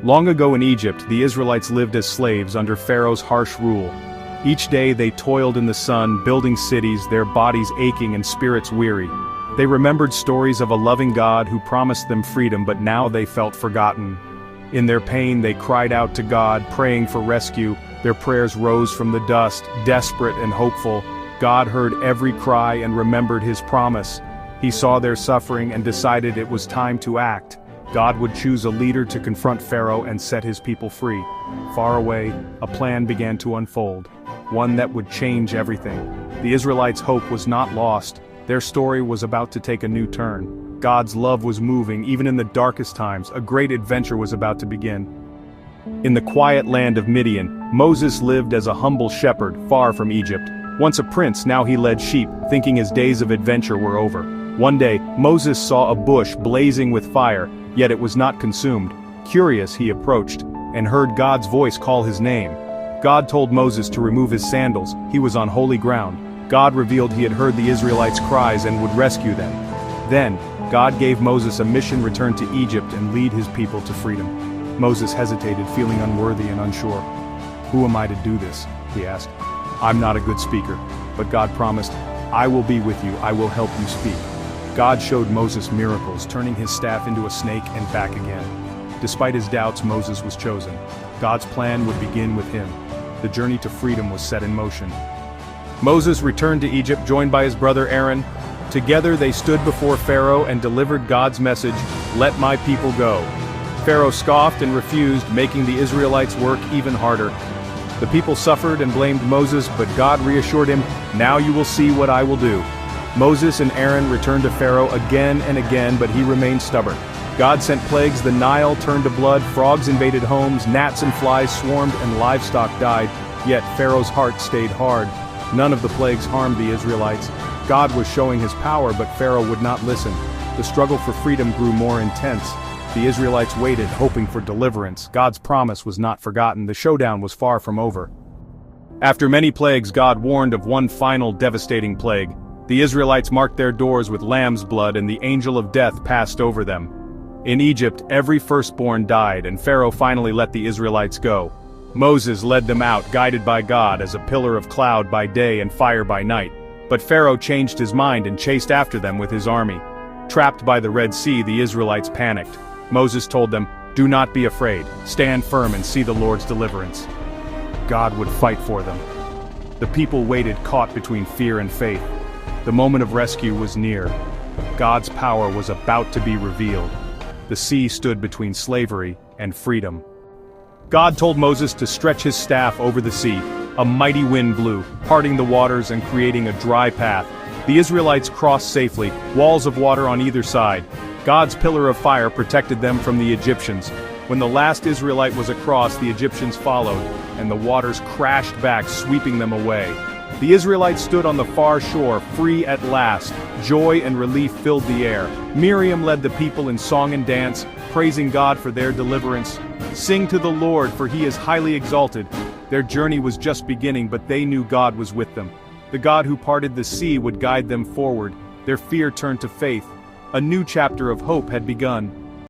Long ago in Egypt, the Israelites lived as slaves under Pharaoh's harsh rule. Each day they toiled in the sun, building cities, their bodies aching and spirits weary. They remembered stories of a loving God who promised them freedom, but now they felt forgotten. In their pain they cried out to God, praying for rescue. Their prayers rose from the dust, desperate and hopeful. God heard every cry and remembered his promise. He saw their suffering and decided it was time to act. God would choose a leader to confront Pharaoh and set his people free. Far away, a plan began to unfold, one that would change everything. The Israelites' hope was not lost. Their story was about to take a new turn. God's love was moving, even in the darkest times. A great adventure was about to begin. In the quiet land of Midian, Moses lived as a humble shepherd, far from Egypt. Once a prince, now he led sheep, thinking his days of adventure were over. One day, Moses saw a bush blazing with fire, yet it was not consumed. Curious, he approached, and heard God's voice call his name. God told Moses to remove his sandals. He was on holy ground. God revealed he had heard the Israelites' cries and would rescue them. Then, God gave Moses a mission: return to Egypt and lead his people to freedom. Moses hesitated, feeling unworthy and unsure. "Who am I to do this?" he asked. "I'm not a good speaker." But God promised, "I will be with you, I will help you speak." God showed Moses miracles, turning his staff into a snake and back again. Despite his doubts, Moses was chosen. God's plan would begin with him. The journey to freedom was set in motion. Moses returned to Egypt, joined by his brother Aaron. Together they stood before Pharaoh and delivered God's message, "Let my people go." Pharaoh scoffed and refused, making the Israelites work even harder. The people suffered and blamed Moses, but God reassured him, "Now you will see what I will do." Moses and Aaron returned to Pharaoh again and again, but he remained stubborn. God sent plagues. The Nile turned to blood, frogs invaded homes, gnats and flies swarmed, and livestock died. Yet Pharaoh's heart stayed hard. None of the plagues harmed the Israelites. God was showing his power, but Pharaoh would not listen. The struggle for freedom grew more intense. The Israelites waited, hoping for deliverance. God's promise was not forgotten. The showdown was far from over. After many plagues, God warned of one final devastating plague. The Israelites marked their doors with lamb's blood, and the angel of death passed over them. In Egypt, every firstborn died, and Pharaoh finally let the Israelites go. Moses led them out, guided by God, as a pillar of cloud by day and fire by night. But Pharaoh changed his mind and chased after them with his army. Trapped by the Red Sea, the Israelites panicked. Moses told them, "Do not be afraid. Stand firm and see the Lord's deliverance." God would fight for them. The people waited, caught between fear and faith. The moment of rescue was near. God's power was about to be revealed. The sea stood between slavery and freedom. God told Moses to stretch his staff over the sea. A mighty wind blew, parting the waters and creating a dry path. The Israelites crossed safely, walls of water on either side. God's pillar of fire protected them from the Egyptians. When the last Israelite was across, the Egyptians followed, and the waters crashed back, sweeping them away. The Israelites stood on the far shore, free at last. Joy and relief filled the air. Miriam led the people in song and dance, praising God for their deliverance. "Sing to the Lord, for he is highly exalted." Their journey was just beginning, but they knew God was with them. The God who parted the sea would guide them forward. Their fear turned to faith. A new chapter of hope had begun.